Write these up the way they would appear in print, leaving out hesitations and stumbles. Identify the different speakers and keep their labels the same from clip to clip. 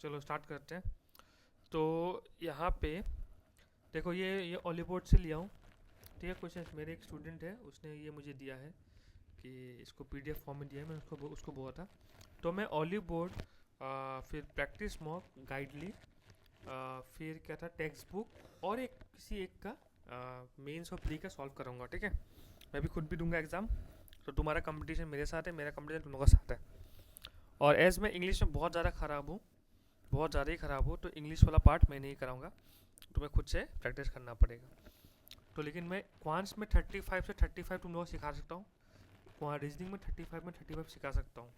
Speaker 1: चलो स्टार्ट करते हैं। तो यहाँ पे देखो, ये ऑलीबोर्ड से लिया हूँ। ठीक है, क्वेश्चन मेरे एक स्टूडेंट है, उसने ये मुझे दिया है कि इसको पीडीएफ फॉर्म में दिया है। मैंने उसको बोला था। तो मैं ऑलीबोर्ड, फिर प्रैक्टिस मॉक, गाइडली, फिर क्या था, टेक्स्ट बुक और एक किसी एक का मेंस और प्री का सॉल्व कराऊंगा। ठीक है, मैं भी खुद भी दूंगा एग्ज़ाम। तो तुम्हारा कंपटीशन मेरे साथ है, मेरा कंपटीशन तुम लोगों का साथ है। और एज मैं इंग्लिश में बहुत ज़्यादा ख़राब हूँ, बहुत ज़्यादा ही ख़राब हूँ, तो इंग्लिश वाला पार्ट मैं नहीं कराऊंगा, तुम्हें खुद से प्रैक्टिस करना पड़ेगा। तो लेकिन मैं क्वांट्स में 35 से 35 तुम लोगों को सिखा सकता हूँ, वहाँ रीजनिंग में 35 में 35 सिखा सकता हूँ।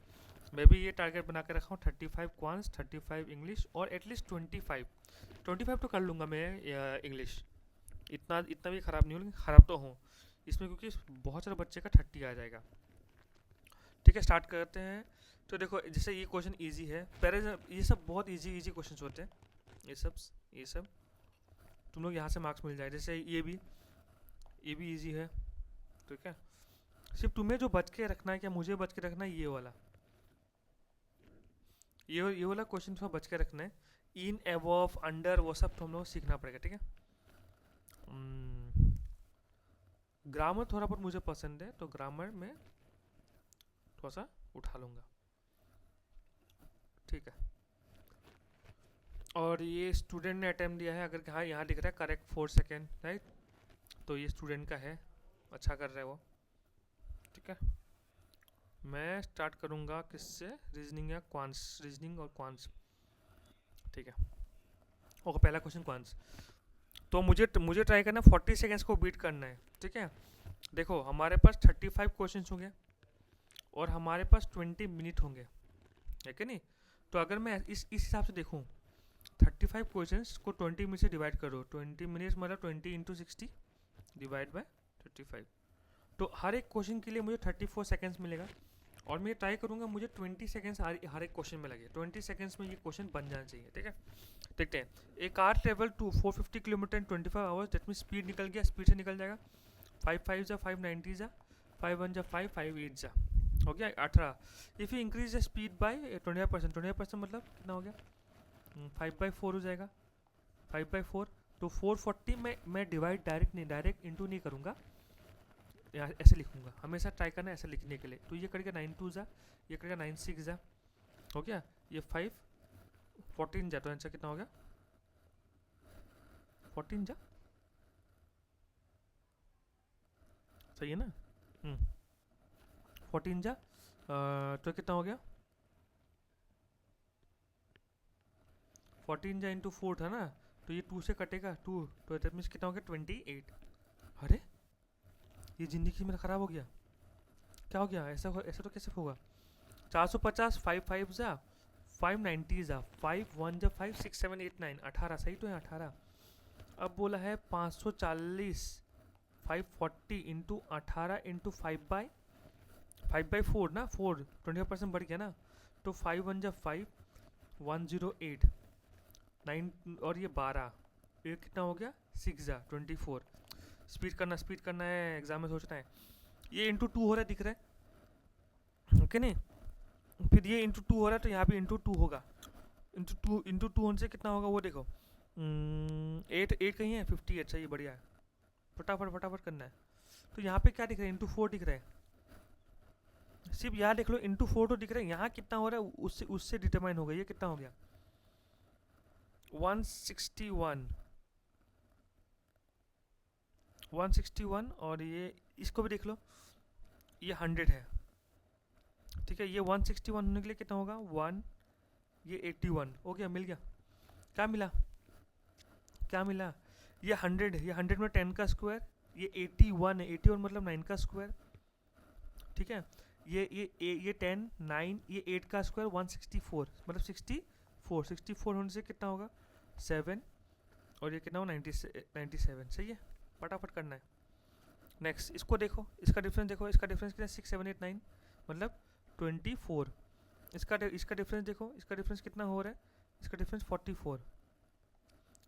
Speaker 1: मैं भी ये टारगेट बना के रखा हूँ, 35 क्वांट्स, 35 इंग्लिश और एटलीस्ट 25 तो कर लूँगा मैं इंग्लिश। इतना इतना भी ख़राब नहीं हूँ, लेकिन ख़राब तो हूँ इसमें, क्योंकि बहुत सारे बच्चे का 30 आ जाएगा। ठीक है, स्टार्ट करते हैं। तो देखो, जैसे ये क्वेश्चन इजी है, पहले ये सब बहुत इजी इजी क्वेश्चन होते हैं। ये सब तुम लोग यहाँ से मार्क्स मिल जाए। जैसे ये भी इजी है। ठीक है, सिर्फ तुम्हें जो बच के रखना है, क्या मुझे बच के रखना है, ये वाला क्वेश्चन थोड़ा बच के रखना है। इन, एवॉफ, अंडर, वो सब तो हम लोग सीखना पड़ेगा। ठीक है, ग्रामर थोड़ा बहुत मुझे पसंद है, तो ग्रामर में थोड़ा सा उठा लूँगा। ठीक है, और ये स्टूडेंट ने अटेम्प्ट दिया है, अगर हाँ यहाँ दिख रहा है करेक्ट 4 सेकेंड, राइट, तो ये स्टूडेंट का है, अच्छा कर रहा है वो। ठीक है, मैं स्टार्ट करूँगा किससे, रीजनिंग या क्वांट्स, रीजनिंग और क्वांट्स। ठीक है, ओके, पहला क्वेश्चन क्वांट्स। तो मुझे ट्राई करना 40 सेकेंड्स को बीट करना है। ठीक है, देखो हमारे पास 35 क्वेश्चन होंगे और हमारे पास 20 मिनट होंगे, है कि नहीं। तो अगर मैं इस हिसाब से देखूँ, 35 क्वेश्चन को 20 मिनट से डिवाइड करो, 20 मिनट मतलब 20 × 60 डिवाइड बाय 35। तो हर एक क्वेश्चन के लिए मुझे 34 सेकेंड्स मिलेगा, और मैं ट्राई करूंगा मुझे 20 सेकेंड्स हर एक क्वेश्चन में लगे। 20 सेकेंड्स में ये क्वेश्चन बन जाना चाहिए। ठीक है, देखते हैं। A car travel to 450 kilometre in 25 hours, that mean speed निकल गया, स्पीड से निकल जाएगा। 5 5 जा 5 90 जा, 5 1 जा 5 5 8 जा, हो गया 18। If you increase the speed bye 25%, 25% मतलब कितना हो गया, 5/4 हो जाएगा, 5/4। तो 440 में मैं डिवाइड डायरेक्ट नहीं, डायरेक्ट इंटू नहीं करूँगा, यहाँ ऐसे लिखूंगा। हमेशा ट्राई करना है ऐसे लिखने के लिए। तो ये करेगा 9 2 जा, ये करेगा 9 6 जा, हो गया। ये 5 14 जा, तो आंसर कितना हो गया, 14 जा, सही है ना। 14 जा, तो कितना हो गया, 14 जा इंटू 4 था ना, तो ये 2 से कटेगा 2, तो दैट मीन्स कितना हो गया, 28। अरे ये ज़िंदगी मेरा ख़राब हो गया, क्या हो गया, ऐसा तो कैसे होगा। 450, 5 5 जा, 5 90 जा, 5 1 जा 5 6 7 8 9, 18, सही तो है 18। अब बोला है 540, 540 इंटू 18 इंटू 5/4 ना, 4 25% बढ़ गया ना। तो 5 1 जा 5, 108, 9 और ये 12, ये कितना हो गया, 6 जा 24। स्पीड करना है, एग्जाम में सोचना है। ये इंटू 2 हो रहा है, दिख रहा है, ओके नहीं। फिर ये इंटू 2 हो रहा है, तो यहाँ भी इंटू 2 होगा। इंटू टू होने से कितना होगा वो देखो, 8 8 कहीं है, 58, सही, बढ़िया है। फटाफट फटाफट करना है। तो यहाँ पे क्या दिख रहा है, इंटू 4 दिख रहा है। सिर्फ यहाँ देख लो, इंटू 4 तो दिख रहा है, यहाँ कितना हो रहा है उससे उससे डिटरमाइन होगा ये कितना हो गया, 161, 161। और ये इसको भी देख लो, ये 100 है। ठीक है, ये 161 होने के लिए कितना होगा, 1, ये 81 हो गया, मिल गया। क्या मिला, क्या मिला, ये 100 है, ये 100 में 10 का स्क्वायर, ये 81 है, 81 मतलब 9 का स्क्वायर। ठीक है, ये 10 9, ये 8 का स्क्वायर 164, मतलब 64 होने से कितना होगा, 7, और ये कितना होगा, 97, सही है। फटाफट करना है। नेक्स्ट, इसको देखो, इसका डिफरेंस देखो, इसका डिफरेंस कितना, 6 7 8 9 मतलब 24। इसका डिफरेंस देखो, इसका डिफरेंस कितना हो रहा है, इसका डिफरेंस 44।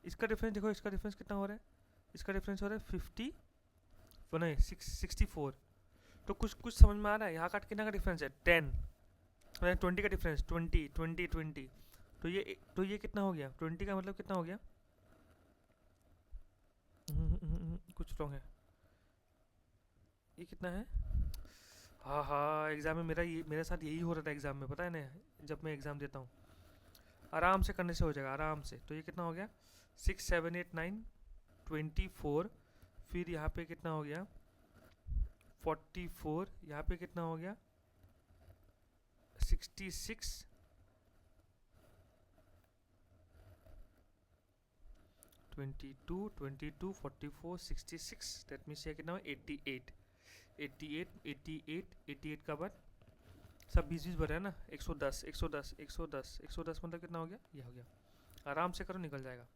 Speaker 1: इसका डिफरेंस देखो, इसका डिफरेंस कितना हो रहा है, इसका डिफरेंस हो रहा है 50, नहीं 64। तो कुछ कुछ समझ में आ रहा है, यहाँ का कितना का डिफरेंस है, 10, 20 का डिफरेंस, 20 20 20, तो ये कितना हो गया, 20 का मतलब कितना हो गया, कुछ रॉन्ग है, ये कितना है, हाँ हाँ एग्ज़ाम में मेरे साथ यही हो रहा था एग्ज़ाम में, पता है ना, जब मैं एग्ज़ाम देता हूँ आराम से करने से हो जाएगा आराम से। तो ये कितना हो गया, 6 7 8 9 24, फिर यहाँ पे कितना हो गया 44, यहाँ पे कितना हो गया 66, 22 22 44 66, दैट मीन्स ये कितना हो 88 88 88 88 का बाद सब 20 भरे है ना, 110 110 110 110 मतलब कितना हो गया, ये हो गया। आराम से करो निकल जाएगा,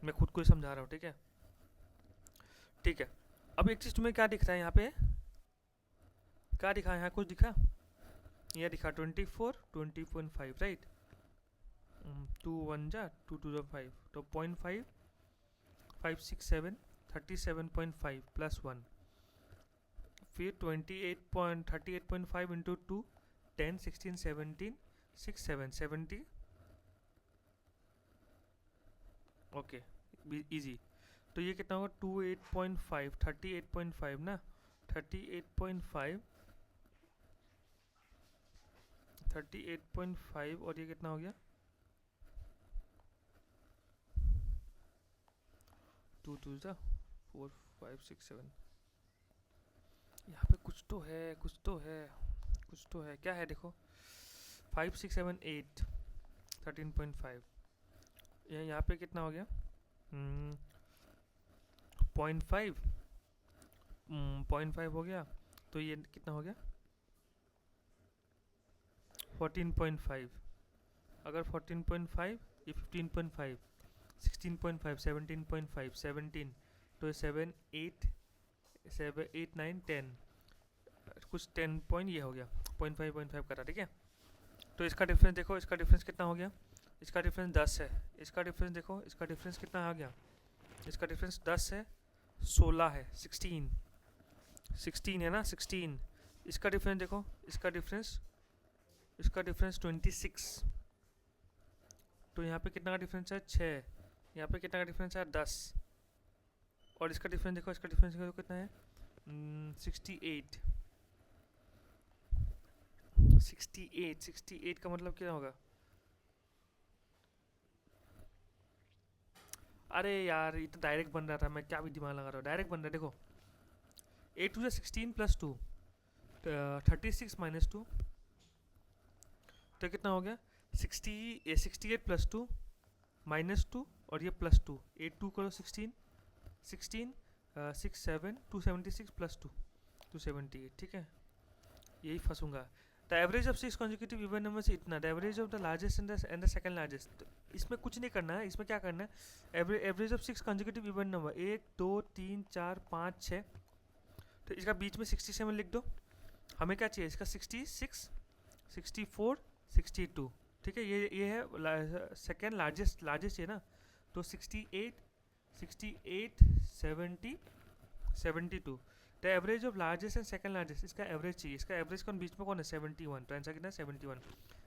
Speaker 1: मैं खुद को ही समझा रहा हूँ, ठीक है ठीक है। अब एक चीज़ तुम्हें क्या दिख रहा है यहाँ पे, क्या दिखा है यहाँ, कुछ दिखा, ये दिखा 24 20.5 राइट, 2 1 जा 2 2 5, तो 0.5 5 6 7 37.5 प्लस 1, फिर 38.5 इंटू 2 10 16 17 6 7 70, ओके इजी। तो ये कितना होगा 28.5 38.5 ना, 38.5 38.5 और ये कितना हो गया 2 2 जा 4 5 6 7, यहाँ पे कुछ तो है कुछ तो है कुछ तो है, क्या है देखो 5 6 7 8 13.5, यहाँ पे कितना हो गया 0.5 0.5 हो गया, तो ये कितना हो गया 14.5, अगर 14.5 ये 15.5 16.5 17.5 17, तो 7 8 7 8 9 10 कुछ 10 पॉइंट ये हो गया 0.5 करा, ठीक है। तो इसका डिफरेंस देखो, इसका डिफरेंस कितना हो गया, इसका डिफरेंस 10 है, इसका डिफरेंस देखो, इसका डिफरेंस कितना आ गया, इसका डिफरेंस 10 है 16 है 16 है ना 16, इसका डिफरेंस देखो, इसका डिफरेंस 26, तो यहाँ पे कितना का डिफरेंस है 6, यहाँ पे कितना का डिफरेंस है 10, और इसका डिफरेंस देखो, इसका डिफरेंस देखो कितना है 68 68 का मतलब क्या होगा, अरे यार ये तो डायरेक्ट बन रहा था, मैं क्या भी दिमाग लगा रहा हूँ, डायरेक्ट बन रहा है देखो, 8 2 16 प्लस 2 36 माइनस 2, तो कितना हो गया 68 प्लस 2 माइनस 2 और ये प्लस 2, 8 2 करो 16 16 6 7 276 प्लस 2 278, ठीक है यही फंसूंगा। The average of 6 consecutive even number से इतना, the average of the largest and the second largest, तो इसमें कुछ नहीं करना है, इसमें क्या करना है average of 6 consecutive even number 1 2 3 4 5 6, तो इसका बीच में 67 लिख दो, हमें क्या चाहिए इसका 66 64 62, ठीक है ये है सेकेंड लार्जेस्ट है ना, तो 68 70 72, the average of largest and second largest, इसका एवरेज चाहिए, इसका एवरेज कौन बीच में कौन है 71, तो आंसर कितना है 71,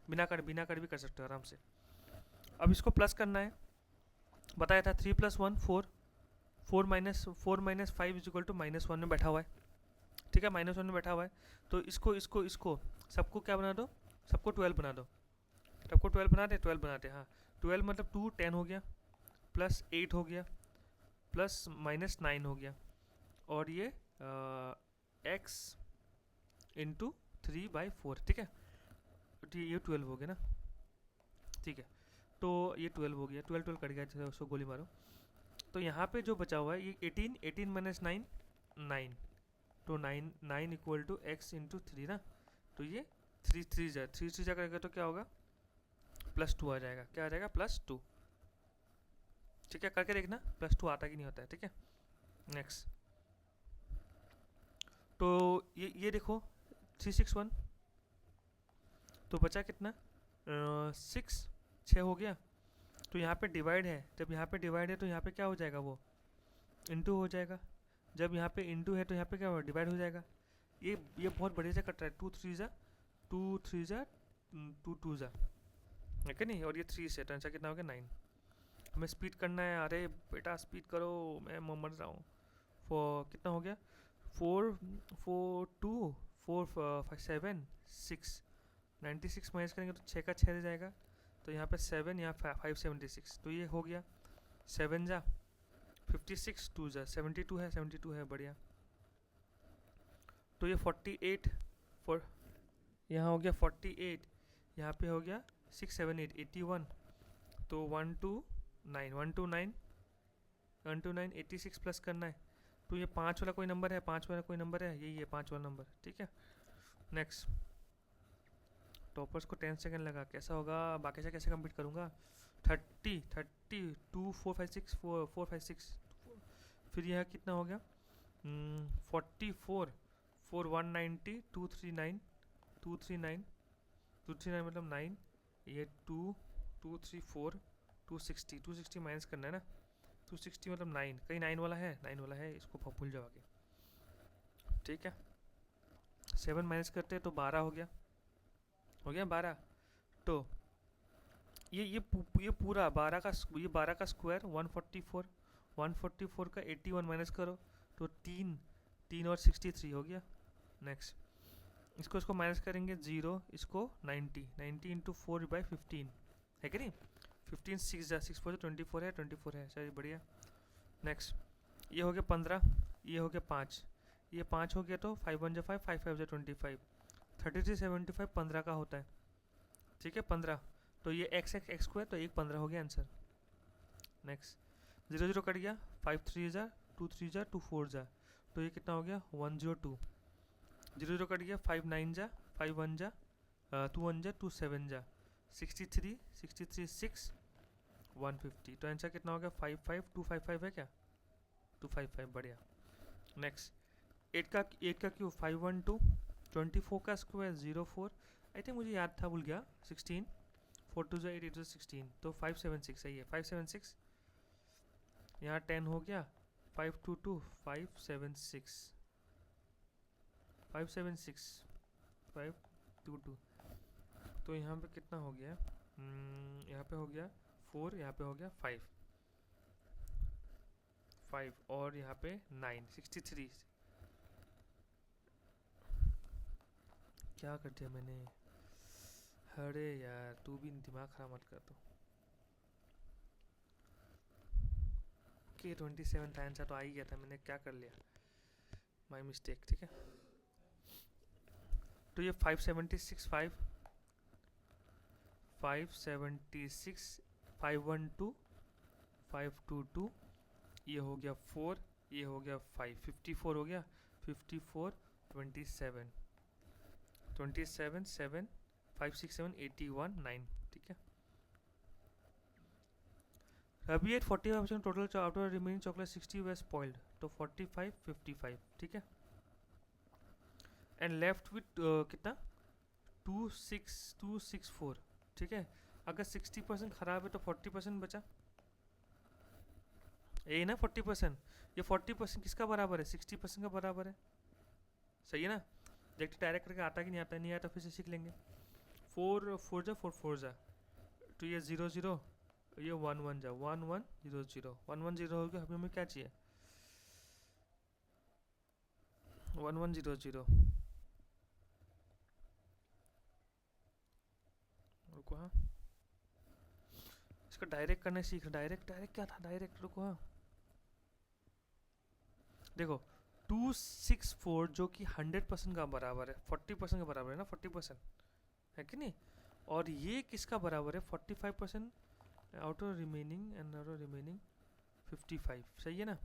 Speaker 1: बिना कर भी कर सकते हो आराम से। अब इसको प्लस करना है, बताया था 3 + 1 4 4 माइनस 5 इज इक्वल टू -1 में बैठा हुआ है, ठीक है -1 में बैठा हुआ है, तो इसको सबको क्या बना दो, सबको 12 बना दो, सबको 12 बना दे 12 बनाते, हाँ 12 मतलब 2 10 हो गया, प्लस 8 हो गया, प्लस -9 हो गया, और ये x इंटू 3/4, ठीक है ये 12 हो गया ना, ठीक है तो ये 12 हो गया, 12 कट गया, जैसे उसको गोली मारो, तो यहाँ पे जो बचा हुआ है ये 18 माइनस 9 9, तो 9 इक्वल टू x इंटू 3 ना, तो ये 3 जा करेगा तो क्या होगा +2 आ जाएगा, क्या आ जाएगा +2, ठीक है करके देखना +2 आता कि नहीं होता है, ठीक है। नेक्स्ट तो ये देखो 361, तो बचा कितना 6 हो गया, तो यहाँ पे डिवाइड है, जब यहाँ पे डिवाइड है तो यहाँ पे क्या हो जाएगा वो इंटू हो जाएगा, जब यहाँ पे इंटू है तो यहाँ पे क्या होगा डिवाइड हो जाएगा, ये बहुत बढ़िया से कट रहा है, 2 3 जा 2 2 जा है कि नहीं, और ये 3 से, तो आंसर कितना हो गया 9। हमें स्पीड करना है, अरे बेटा स्पीड करो, मैं मर रहा हूँ। कितना हो गया, 4 4 2 4 5 7 6, 96 माइनस करेंगे तो 6 का 6 रह जाएगा, तो यहाँ पे 7, यहाँ 576, तो ये हो गया 7 जा 56, 2 जा 72 है, 72 है, बढ़िया। तो ये 48 फॉर, यहाँ हो गया 48, यहाँ पे हो गया 6 7 8 81, तो 129 129 129 86 प्लस करना है, तो ये 5 वाला कोई नंबर है, 5 वाला कोई नंबर है, यही है 5 वाला नंबर, ठीक है। नेक्स्ट, टॉपर्स को 10 सेकंड लगा, कैसा होगा, बाकी से कैसे कंप्लीट करूँगा। 30 30 2 4 5 6 4 5 6, फिर यह कितना हो गया 44 4 190 239 239 239 मतलब 9, ये 2 234 260 260 माइनस करना है ना, 260 मतलब 9, कहीं 9 वाला है, 9 वाला है, इसको भूल जाओ आगे, ठीक है। 7 माइनस करते हैं तो 12 हो गया, हो गया 12, तो ये पूरा 12 का, ये 12 का स्क्वायर 144, 144 का 81 माइनस करो तो 3 और 63 हो गया। नेक्स्ट, इसको माइनस करेंगे 0, इसको 90 90 इंटू 4/15 है कि नहीं, 15 6 जा 6 4 24 है, 24 है, चलिए बढ़िया। नेक्स्ट, ये हो गया 15, ये हो गया 5, ये 5 हो गया, तो 5 1 जा 5 5 5 जा 25, 33 75 15 का होता है, ठीक है 15, तो ये x स्क्वायर, तो 1 15 हो गया आंसर। नेक्स्ट, 0 0 कट गया, 5 3 जा 2 3 जा 2 4 जा, तो ये कितना हो गया 102, 0 0 कट गया, 5 9 जा 5 1 जा 2 1 जा 2 7 जा 63 63 6 150, तो आंसर कितना हो गया 5 5 255 है क्या, 255, बढ़िया। नेक्स्ट, 8 का क्यूब 512, 24 का स्क्वायर 04, आई थिंक मुझे याद था, भूल गया, 16, 4 2 8 8 16, तो 576 सही है, 576, यहाँ 10 हो गया, 522 576 576 522, तो यहाँ पे कितना हो गया, यहाँ पे हो गया 4, यहाँ पे हो गया 5 और यहाँ पे 9 63, क्या कर दिया मैंने, अरे यार तू भी दिमाग खराब मत कर, तो ओके 27 था आंसर, तो आ ही गया था, मैंने क्या कर लिया, माय मिस्टेक, ठीक है। तो ये 576 576 512 522, ये हो गया 4, ये हो गया 5 54 हो गया, 54 27 27 7 5 6 7 81 9, ठीक है। Rabi ate 45% total after remaining chocolate 60 were spoiled, तो 45 55, ठीक है। एंड लेफ्ट विथ कितना 26264, ठीक है। अगर 60% खराब है तो 40% बचा, यही ना 40%, ये 40% किसका बराबर है, 60% का बराबर है, सही है ना। देखते डायरेक्ट करके आता कि नहीं आता, नहीं आता फिर से सीख लेंगे। 4 4 जा 4 4 जा, तो ये 0 0, ये 1 1 जा 1 1 0 0 1 1 0 हो गया, अभी हमें क्या चाहिए 1 1 0 0, रुको हाँ, इसका डायरेक्ट करना सीख, डायरेक्ट क्या था, डायरेक्ट रुको हाँ, देखो 264 जो कि 100% का बराबर है, 40% का बराबर है ना, 40% है कि नहीं, और ये किसका बराबर है 45%, outer remaining and outer remaining 55, सही है ना।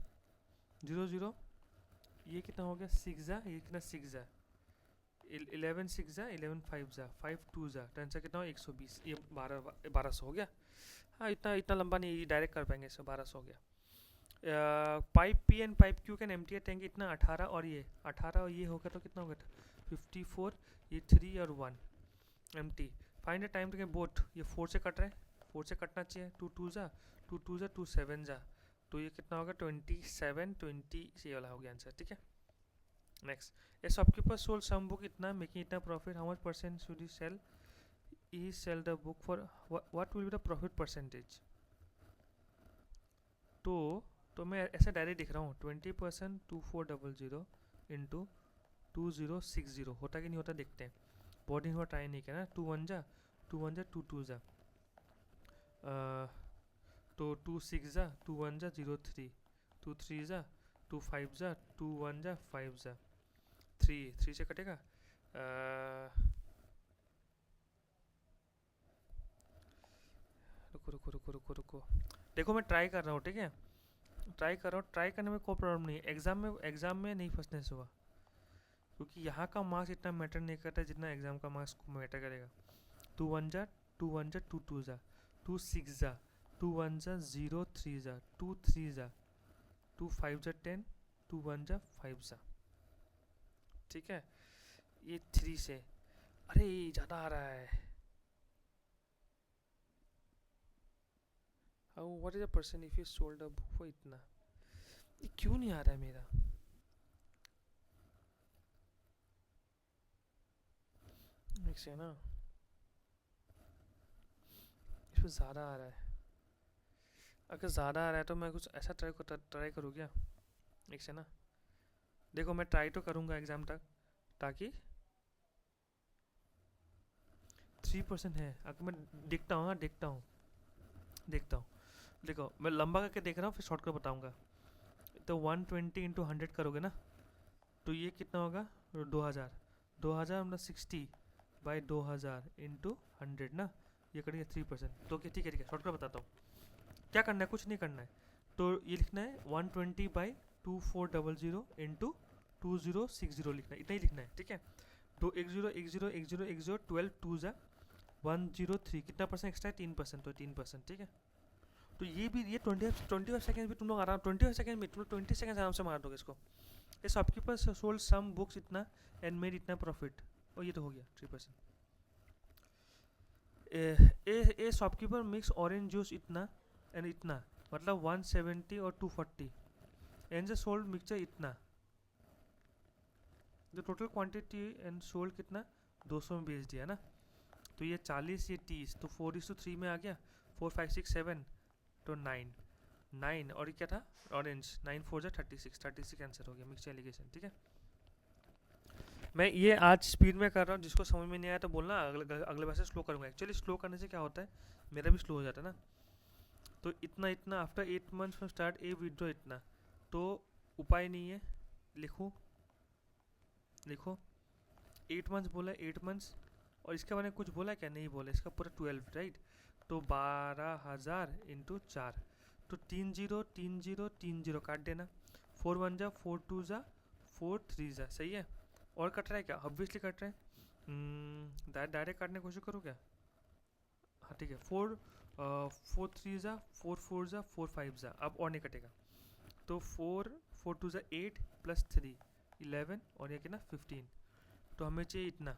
Speaker 1: 0 0, ये कितना हो गया 6 जा, ये कितना 6 जा 11 6 जा 11 5 जा 5 2 जा, तो आंसर कितना हो 120, ये 1200 हो गया। हाँ इतना लंबा नहीं डायरेक्ट कर पाएंगे, इससे 1200 हो गया। Pipe P and pipe Q can empty tank, इतना 18 और ये 18 और ये होगा तो कितना होगा 54, ये 3 और 1 empty. Find the time to both, ये 4 से कट रहे हैं, 4 से कटना चाहिए, 2 2 जा 2 7 जा, तो ये कितना होगा 27 20, ये वाला हो गया आंसर, ठीक है। नेक्स्ट, ये शॉपकीपर सोल्ड सम बुक इतना, मेकिंग इतना profit, how much percent should you sell, he sell the book for what will be the profit percentage? तो मैं ऐसे डायरेक्ट दिख रहा हूँ 20% 2400 इंटू 2060 होता कि नहीं होता देखते हैं। बहुत दिन हुआ ट्राई नहीं किया ना। 2 1 जा 2 2 जा तो 2 6 जा 2 1 जा 0 3 2 3 जा 2 5 जा 2 1 जा 5 जा 3 से कटेगा। रुको देखो मैं ट्राई कर रहा हूँ, ठीक है, ट्राई कर रहा हूँ। ट्राई करने में कोई प्रॉब्लम नहीं है, एग्ज़ाम में नहीं फंसने से हुआ, क्योंकि यहाँ का मार्क्स इतना मैटर नहीं करता जितना एग्ज़ाम का मार्क्स मैटर करेगा। 2 1 जा 2 1 जा 2 2 जा 2 6 जा 2 1 जा 0 3 जा 2 3 जा 2 5 जा 10 2 1 जा 5 जा, ठीक है। ये 3 से, अरे ज़्यादा आ रहा है। What is the person if you sold a book for इतना, ये क्यों नहीं आ रहा है मेरा? मिक्स है ना, इसमें ज़्यादा आ रहा है। अगर ज़्यादा आ रहा है तो मैं कुछ ऐसा ट्राई करूँ क्या? मिक्स है ना, देखो मैं ट्राई तो करूँगा एग्ज़ाम तक, ताकि 3% है। अगर मैं देखता हूँ देखो मैं लंबा करके देख रहा हूँ, फिर शॉर्ट कर बताऊँगा। तो 120 इंटू 100 करोगे ना, तो ये कितना होगा? 2000 मतलब 60 बाई 2000 इंटू 100 ना, ये करेंगे 3%। तो ठीक है शॉर्ट कर बताता हूँ क्या करना है। कुछ नहीं करना है, तो ये लिखना है 120 बाई 2400 इंटू 2060 लिखना है, इतना ही लिखना है, ठीक है। तो 10 12 2 जा 103, कितना परसेंट एक्स्ट्रा है? 3%, तो 3%, ठीक है। तो ये 25 सेकंड भी तुम लोग आराम 25 सेकंड में तुम लोग 20 सेकंड आराम से मार दोगे इसको। ये शॉपकीपर सोल्ड सम बुक्स इतना एंड मेड इतना प्रॉफिट, और ये तो हो गया 3%। ए शॉपकीपर मिक्स ऑरेंज जूस इतना एंड इतना, मतलब 170 और 240 एंड द सोल्ड मिक्सचर इतना। The total quantity and sold कितना? 200 में बेच दिया ना। तो ये 40 ये 30, तो 4:3 में आ गया। 4 5 6 7 तो 9 और ये क्या था? ऑरेंज। 9 4 जा 36 आंसर हो गया मिक्सचर एलिगेशन, ठीक है। मैं ये आज स्पीड में कर रहा हूँ, जिसको समझ में नहीं आया तो बोलना, अगले बार से स्लो करूँगा। एक्चुअली स्लो करने से क्या होता है, मेरा भी स्लो हो जाता है ना। तो इतना after 8 months from start A withdraw इतना, तो उपाय नहीं है, लिखो 8 मंथ्स बोला, 8 मंथ्स, और इसके बारे में कुछ बोला क्या? नहीं बोला, इसका पूरा 12, राइट। तो 12,000 इंटू 4, तो 30 काट देना। 4 1 जा 4 2 जा 4 3 जा, सही है। और कट रहा है क्या? ऑब्वियसली कट रहा है। डायरेक्ट काटने की कोशिश करो क्या? हाँ ठीक है। 4 3 जा 4 4 जा 4 5 जा, अब और नहीं कटेगा। तो 4 2 जा 8 प्लस 3 11, और ये कितना? 15। तो हमें चाहिए इतना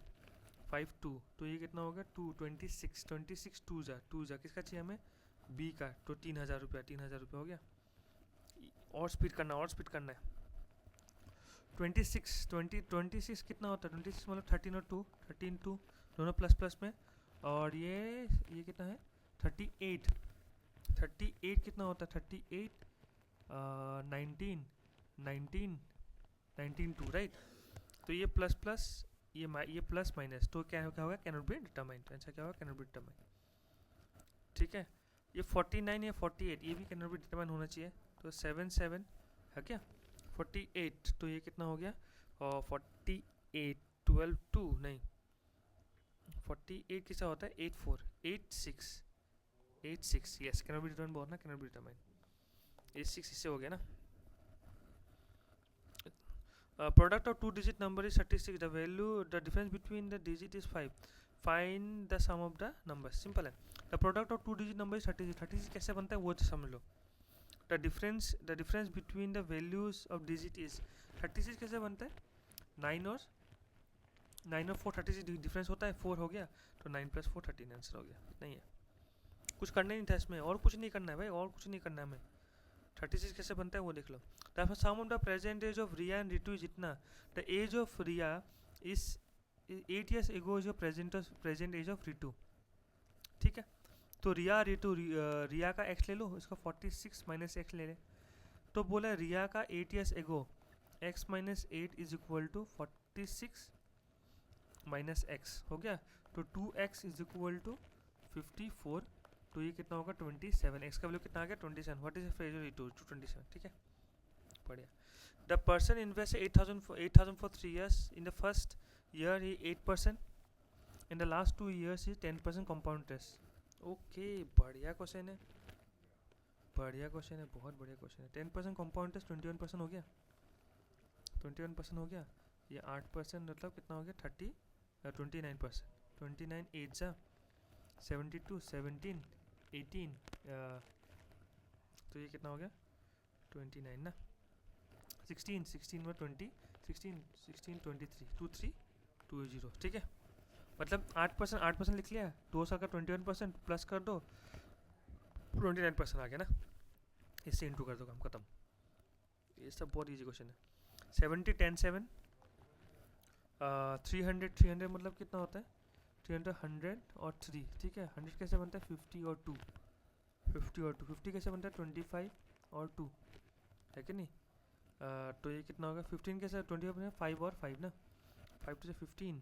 Speaker 1: 5 2, तो ये कितना होगा? 2 26 2 जा किसका चाहिए हमें? बी का। तो 3,000 रुपया हो गया। और स्पीड करना है। 26 कितना होता है? 26 मतलब 13 और 2 13 2 दोनों प्लस में, और ये कितना है? 38 कितना होता है? 38 19 2, राइट। तो ये प्लस ये प्लस माइनस, तो क्या होगा? Cannot be determined. आंसर क्या होगा? कैनॉट बी डिटरमाइंड, ठीक है। ये 49 या 48 ये भी कैनॉट बी डिटरमाइंड होना चाहिए। तो 7 7 है क्या? 48, तो ये कितना हो गया? और 48 12 2 नहीं, 48 किसा होता है? 8 4 8 6 यस, कैनॉट बी डिटरमाइंड बहुत ना, कैनॉट बी डिटरमाइंड 8 6 इससे हो गया ना। Product of 2 digit number is 36, the difference between the digit is 5, find the sum of the numbers। Simple है। The product of 2 digit number is 36 कैसे बनता है वो समझ लो। The difference between the values of digit is 36 कैसे बनता है? 9 और 4 36 डिफरेंस होता है, 4 हो गया, तो 9 + 4 13 आंसर हो गया। इतना ही है, कुछ करना ही नहीं था इसमें, और कुछ नहीं करना है भाई, और कुछ नहीं करना है हमें। 36 कैसे बनता है वो देख लो। The sum of the present age of Riya and Ritu is इतना। The age of Riya is 8 years ago is your present age of Ritu. ठीक है। तो रिया का x ले लो, इसका 46 माइनस एक्स ले ले। तो बोला रिया का 8 years ago x minus 8 is equal to 46 minus X हो गया। तो 2x इज इक्वल टू 54। तो ये कितना होगा 27। x का वैल्यू कितना आ गया 27। What is Fraser to 27। ठीक है, बढ़िया। The person invest 8,000 for 3 years। In the first year ही 8%, इन द लास्ट 2 years ही 10% कंपाउंड इंटरेस्ट। ओके, बढ़िया क्वेश्चन है, बढ़िया क्वेश्चन है, बहुत बढ़िया क्वेश्चन है। 10% कंपाउंड इंटरेस्ट 21% हो गया, 21% हो गया। ये 8% मतलब कितना हो गया 29%। 29 8 जा 72, 17, 18, तो ये कितना हो गया 29 ना। 16 में 20, 16 23 23 20। ठीक है, मतलब 8% लिख लिया, 2 साल का 21% प्लस कर दो 29% आ गया ना, इससे इंटू कर दो, काम खत्म। ये सब बहुत इजी क्वेश्चन है। 70 10 7, 300 मतलब कितना होता है 300 100 और 3। ठीक है, 100 कैसे बनता है 50 और 2, 50 कैसे बनता है 25 और 2, है कि नहीं। तो ये कितना होगा 15 कैसे 25 5 और 5 ना, 5 टू से 15,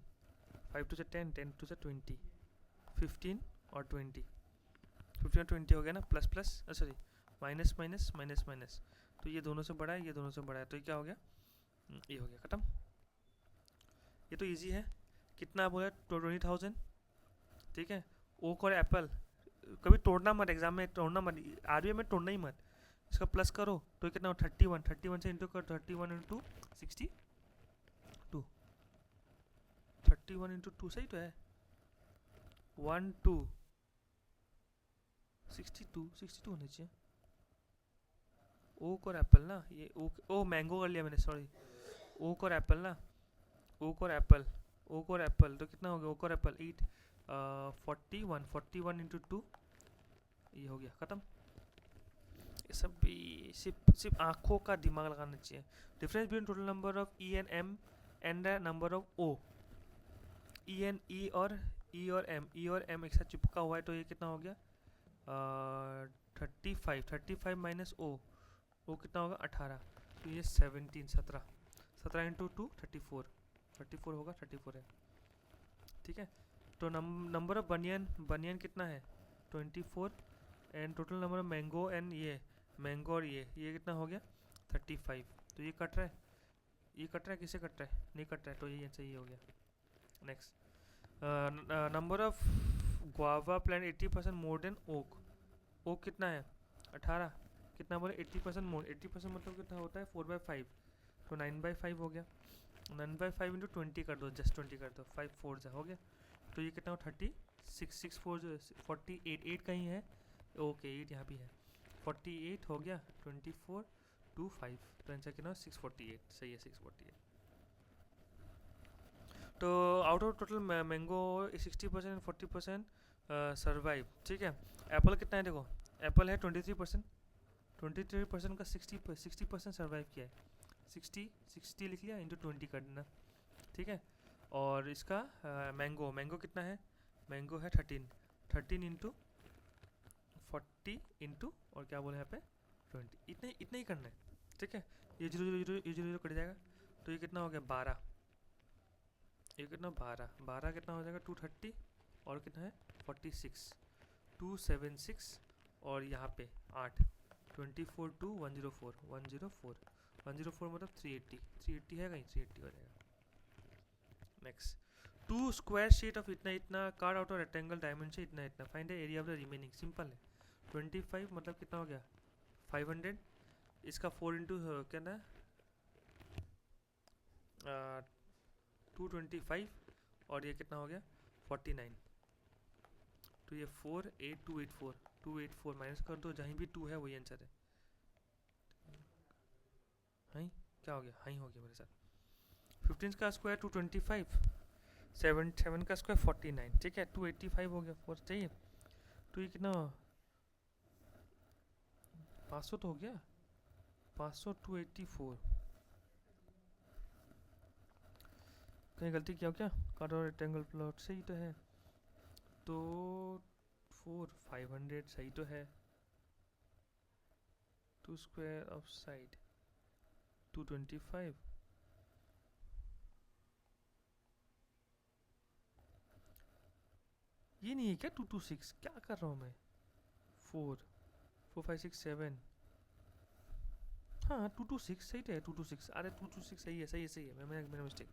Speaker 1: 5 टू से 10, 10 टू से 20, 15 और 20, 15 और 20 हो गया ना, plus plus sorry minus minus minus minus. तो ये दोनों से बड़ा है, ये दोनों से बड़ा है, तो ये क्या हो गया ये हो गया, खत्म। ये तो इजी है। कितना बोला 20,000। ठीक है, ओक और एप्पल कभी तोड़ना मत, एग्जाम में तोड़ना मत, आरबीआई में तोड़ना ही मत। इसका प्लस करो तो कितना हो 31 से इंटू कर 31 इंटू 62, 31 इंटू 2 सही तो है 1 2 62 होने चाहिए। ओक और एप्पल ना, ये ओक ओ मैंगो कर लिया मैंने, सॉरी। ओक और एप्पल ना, ओक और एप्पल तो कितना हो गया ओक और एप्पल 8, 41 इंटू 2, ये हो गया, खत्म। ये सब भी सिर्फ आंखों का दिमाग लगाना चाहिए। Difference between total number of E and M and the number of O. E और एम एक साथ चिपका हुआ है, तो ये कितना हो गया 35 माइनस ओ कितना होगा 18। तो ये 17 इंटू 2 34 होगा, 34 है। ठीक है, तो नंबर ऑफ बनियन कितना है 24, and total number of mango and ये मैंगो और ये कितना हो गया 35। तो ये कट रहा है, ये कट रहा है, किसे कट रहा है नहीं कट रहा है, तो ये सही हो गया। Next, number of guava plant 80% more than oak कितना है 18, कितना बोले 80% मोर, 80% मतलब कितना होता है 4/5, तो 9/5 हो गया। 9/5 इंटू 20 कर दो, जस्ट 20 कर दो, 5 4 जा हो गया। तो ये कितना हो 36 6 4 48, 8 कहीं है, ओके 8 यहाँ भी है, 48 हो गया 24 2 5, तो आंसर कितना 648, सही है 648। तो out of total mango 60% 40% survive. ठीक है, एप्पल कितना है देखो, एप्पल है 23%, 23% का 60% सर्वाइव किया है, 60 लिख लिया इंटू 20 कर देना। ठीक है, और इसका मैंगो कितना है, मैंगो है 13 इंटू 40 इंटू और क्या बोले यहाँ पे 20, इतना ही करना है। ठीक है, ये 0 कट जाएगा, तो ये कितना हो गया 12, ये कितना 12 कितना हो जाएगा 230, और कितना है 46 276, और यहाँ पे 8 24 2 104 मतलब 380 है कहीं, 380 हो जाएगा। नेक्स्ट, 2 स्क्वायर शीट ऑफ इतना card out of rectangle dimension इतना find the area of the remaining. Simple है, 25 मतलब कितना हो गया 500, इसका 4 इंटू क्या 225, और ये कितना हो गया 49। तो ये 284 माइनस कर दो, जहीं भी 2 है वही आंसर है। हाई क्या हो गया, हाई हो गया मेरे साथ। 15 का स्क्वायर 225, 7 का स्क्वायर 49। ठीक है, 285 हो गया, 4 चाहिए, तो ये कितना 500 तो हो गया, 500 284, कहीं गलती किया हो क्या, कार्ड और रेक्टेंगल प्लॉट से ही तो है। तो 4 500 सही तो है. 2 स्क्वायर ऑफ साइड 225. ये नहीं है क्या 226? क्या कर रहा हूँ मैं? 4 4 5 6 7. हाँ 226 सही तो है. 226. अरे 226 सही है, सही है, सही है. मेरा mistake.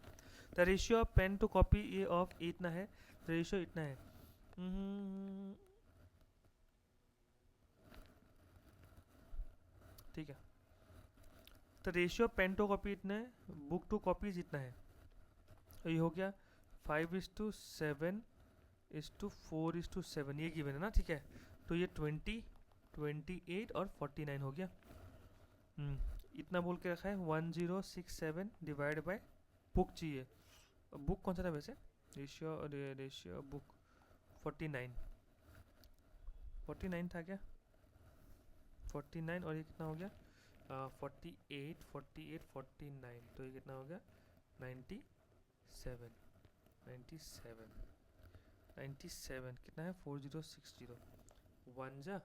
Speaker 1: The ratio of pen to copy A of इतना है. द रेशियो इतना है. ठीक है. The ratio of pen to copy इतना है. बुक टू कॉपीज इतना है. तो ये हो गया 5:7:4:7. ये गिवन है ना. ठीक है. तो ये 20 28 और 49 हो गया. इतना बोल के रखा है. 1067 डिवाइड बाय बुक चाहिए. बुक कौन सा था वैसे? रेशियो बुक 49 था क्या? 49 और ये कितना हो गया? 48 48 49. तो ये कितना हो गया? 97 कितना है? 4060. 1 जा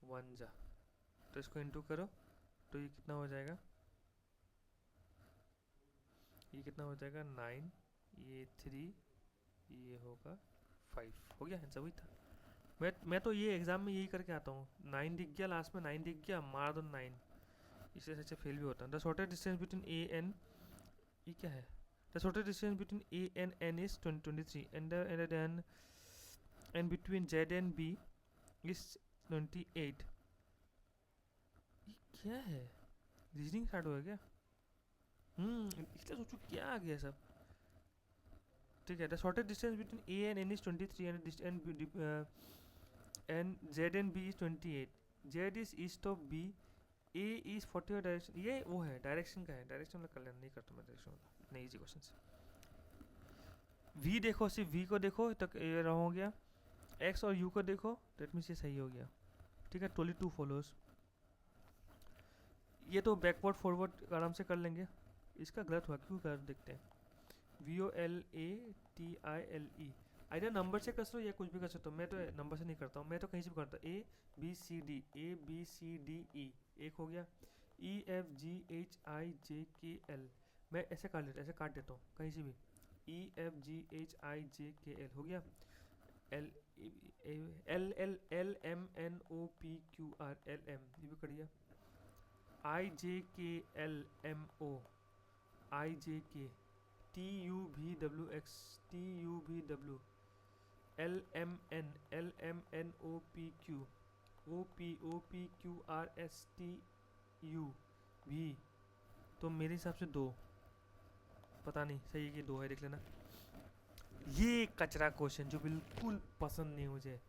Speaker 1: 1 जा. तो इसको इंटू करो. तो ये कितना हो जाएगा? ये कितना हो जाएगा? 9. ये 3. ये होगा 5. हो गया. आंसर वही था. मैं तो ये एग्जाम में यही करके आता हूँ. 9 दिख गया लास्ट में. 9 दिख गया, मार दो 9. इससे सच्चे फेल भी होता है. The shortest distance between A and. ये क्या है? The shortest distance between A and N is 23 and between Z and B is 28. ये क्या है? रीजनिंग स्टार्ट हो गया क्या? इसलिए सोचो क्या आ गया सब. ठीक है. The shortest distance between A and N is 23 and Z and B is 28. Z is east of B. A is 40 direction. ये वो है डायरेक्शन का है. डायरेक्शन वाला कर लेना. नहीं करता मैं डायरेक्शन वाला. इतना ईजी क्वेश्चन. वी देखो, सिर्फ वी को देखो तक ये रहा हो गया. एक्स और यू को देखो. दैट मीन्स ये सही हो गया. ठीक है. 22 फॉलोअर्स. ये तो बैकवर्ड फॉरवर्ड आराम से कर लेंगे. इसका गलत हुआ क्यों कर देखते हैं. VOLATILE. आइडिया नंबर से कर लो या कुछ भी कर सकते हो. मैं तो नंबर से नहीं करता हूँ. मैं तो कहीं से भी करता हूँ. ABCD एक हो गया. EFGHIJKL. मैं ऐसे काट लेता, ऐसे काट देता हूँ कहीं से भी. EFGHIJKL हो गया. LLLMNOPQR LM ये भी कर दिया. IJKLMO IJK TUVWX TUVW LMN LMNOPQ OPOPQRSTU V. तो मेरे हिसाब से 2. पता नहीं सही है कि 2 है. देख लेना. ये कचरा क्वेश्चन जो बिल्कुल पसंद नहीं मुझे.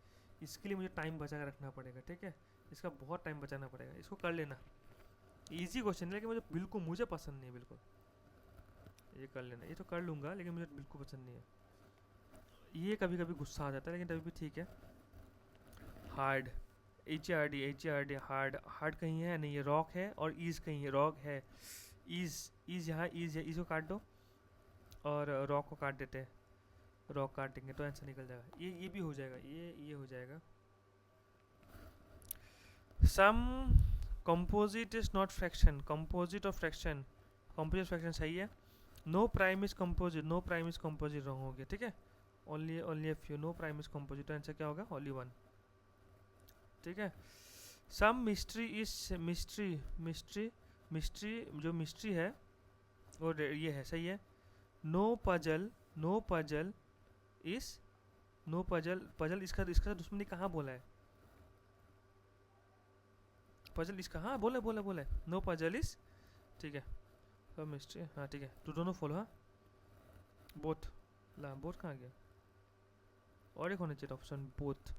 Speaker 1: इसके लिए मुझे टाइम बचा कर रखना पड़ेगा. ठीक है. इसका बहुत टाइम बचाना पड़ेगा. इसको कर लेना. इजी क्वेश्चन है लेकिन मुझे पसंद नहीं है बिल्कुल. ये कर लेना. ये तो कर लूँगा लेकिन मुझे बिल्कुल पसंद नहीं है. ये कभी कभी गुस्सा आ जाता है लेकिन तभी भी ठीक है. हार्ड HARD हार्ड कहीं है नहीं. ये रॉक है और ईज कहीं है. रॉक है. ईज यहाँ ईज है. ईज को काट दो और रॉक को काट देते हैं. रॉक काटेंगे तो आंसर निकल जाएगा. ये भी हो जाएगा. ये हो जाएगा. Some composite is not fraction. Composite of fraction. Composite fraction सही है. No prime is composite. No prime is composite wrong हो गया. ठीक है. Only if you know prime is composite. Answer क्या होगा? ओनली 1. ठीक है. सम मिस्ट्री इज मिस्ट्री जो मिस्ट्री है वो ये है. सही है. नो पजल इज पजल इसका दुश्मनी कहाँ बोला है? पजल इसका हाँ बोला है. No puzzle is. ठीक है. सब मिस्ट्री. हाँ ठीक है. तो दोनों फॉलो. हाँ बोथ. ला बोथ कहाँ गया? और एक होना चाहिए ऑप्शन बोथ.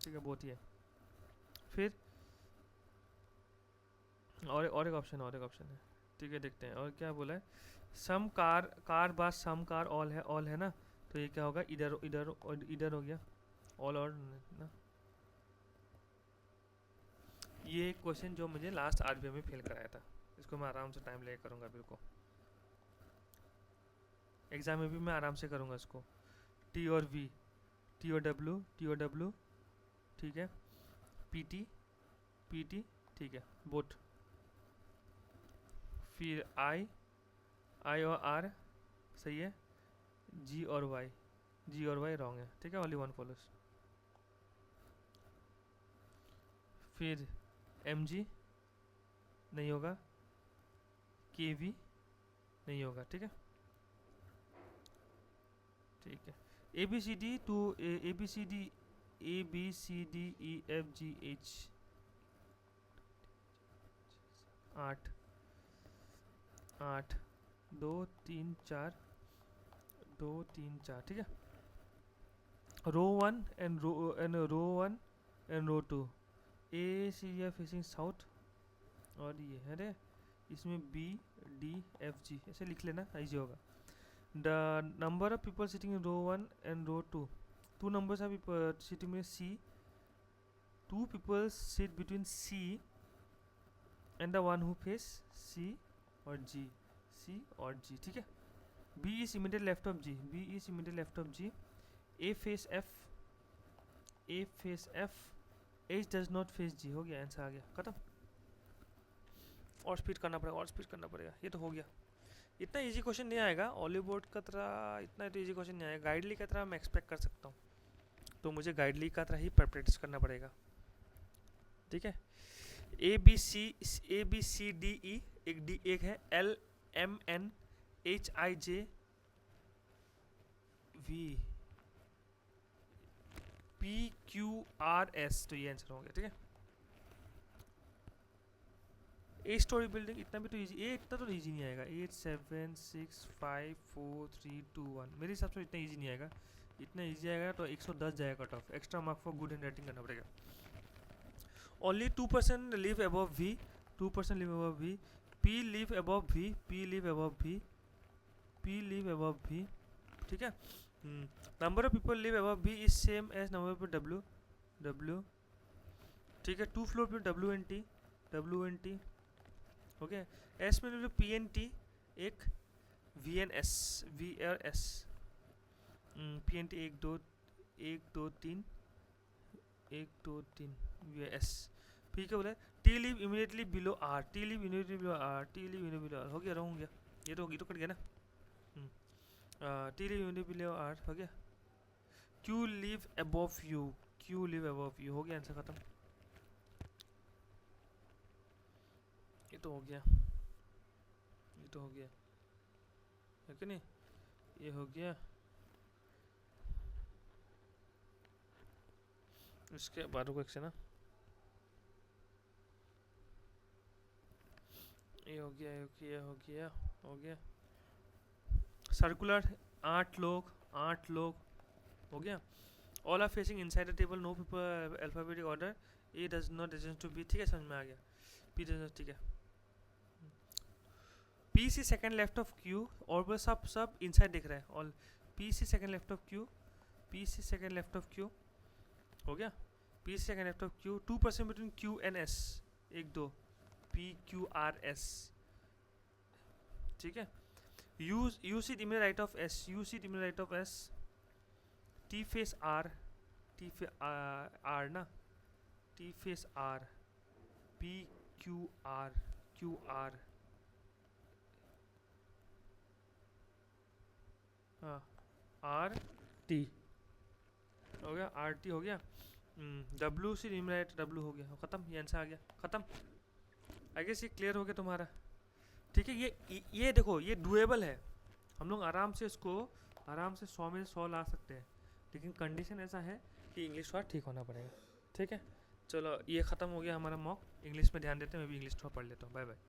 Speaker 1: ठीक है. बोथ ही है. फिर और एक ऑप्शन है. ठीक है. देखते हैं और क्या बोला है. सम कार बास सम कार ऑल है ना. तो ये क्या होगा? इधर हो गया. ऑल और ना. ये क्वेश्चन जो मुझे लास्ट RBI में फेल कराया था. इसको मैं आराम से टाइम लेकर करूँगा. बिल्कुल एग्ज़ाम में भी मैं आराम से करूँगा इसको। टी और वी, टी और डब्ल्यू, ठीक है, पी टी, ठीक है, बोट। फिर आई और आर सही है, जी और वाई रॉन्ग है, ठीक है, ओनली वन फॉलोस। फिर एम जी नहीं होगा, के वी नहीं होगा, ठीक है, ठीक है। A B C D to A B C D E F G H 8 8 2 3 4 2 3 4, ठीक है। Row 1 and row 1 and row 2 A C are facing south, और ये है रे इसमें बी डी एफ जी ऐसे लिख लेना, इजी होगा। The number of people sitting in row 1 and row 2, 2 numbers are sitting in C, 2 people sit between C and the one who face C or G, C or G, ठीक है। B is immediate left of G, B is immediate left of G, A face F, A face F, H does not face G, हो गया, answer आ गया, खत्म। और speed करना पड़ेगा, ये तो हो गया। इतना इजी क्वेश्चन नहीं आएगा ऑलिव बोर्ड का तरह, इतना तो इजी क्वेश्चन नहीं आएगा, गाइडली की तरह मैं एक्सपेक्ट कर सकता हूँ, तो मुझे गाइडली का तरह ही प्रैक्टिस करना पड़ेगा, ठीक है। A B C D E, एक है L M N H I J V P Q R S, तो ये आंसर हो गया, ठीक है। ए स्टोरी बिल्डिंग, इतना भी तो इजी, ये इतना तो इजी नहीं आएगा। 8 7 6 5 4 3 2 1, मेरे हिसाब से इतना इजी नहीं आएगा। इतना इजी आएगा तो 110 जाएगा cut off, extra mark for good handwriting करना पड़ेगा। Only 2% live above V, 2% live above V, P live above V, P live above V, P live above V, ठीक है। Number of people live above V is same as number of W, W, ठीक है। 2 floor पे W N T, okay. S में P N T, एक V N S, V R S, P N T 1 2 3 1 2 3 V S, ठीक है। बोले T live immediately below R, T live immediately below R, T live immediately below R, हो गया, हो गया, ये तो कट गया ना। T live immediately below R हो गया। Q live above U, Q live above U, हो गया, आंसर खत्म, ये तो हो गया, ये तो हो गया, है कि नहीं, ये हो गया। इसके बाद रुको एक से ना, ये हो गया, हो गया। सर्कुलर 8 लोग हो गया। All are facing inside the table, no people alphabetic order, A does not distance to B, ठीक है, समझ में आ गया। पी डज नॉट, ठीक है। P C second left of Q, और वो सब इनसाइड दिख रहा है, all P C second left of Q, P C second left of Q, हो गया। P C second left of Q, 2% between Q and S, 1 2, P Q R S, ठीक है। U seat immediate right of S, U seat immediate right of S, T face R, T face R ना, T face R, P Q R, Q R, हाँ, R T हो गया, are T हो गया। W से immediate W हो गया, ख़त्म, ये आंसर आ गया, ख़त्म। आई गेस ये क्लियर हो गया तुम्हारा, ठीक है। ये देखो, ये डुएबल है, हम लोग आराम से इसको आराम से 100 में 100 ला सकते हैं, लेकिन कंडीशन ऐसा है कि इंग्लिश थोड़ा ठीक होना पड़ेगा, ठीक है। चलो, ये ख़त्म हो गया हमारा मॉक। इंग्लिश में ध्यान देते हैं, मैं भी इंग्लिश थोड़ा पढ़ लेता हूँ। Bye bye.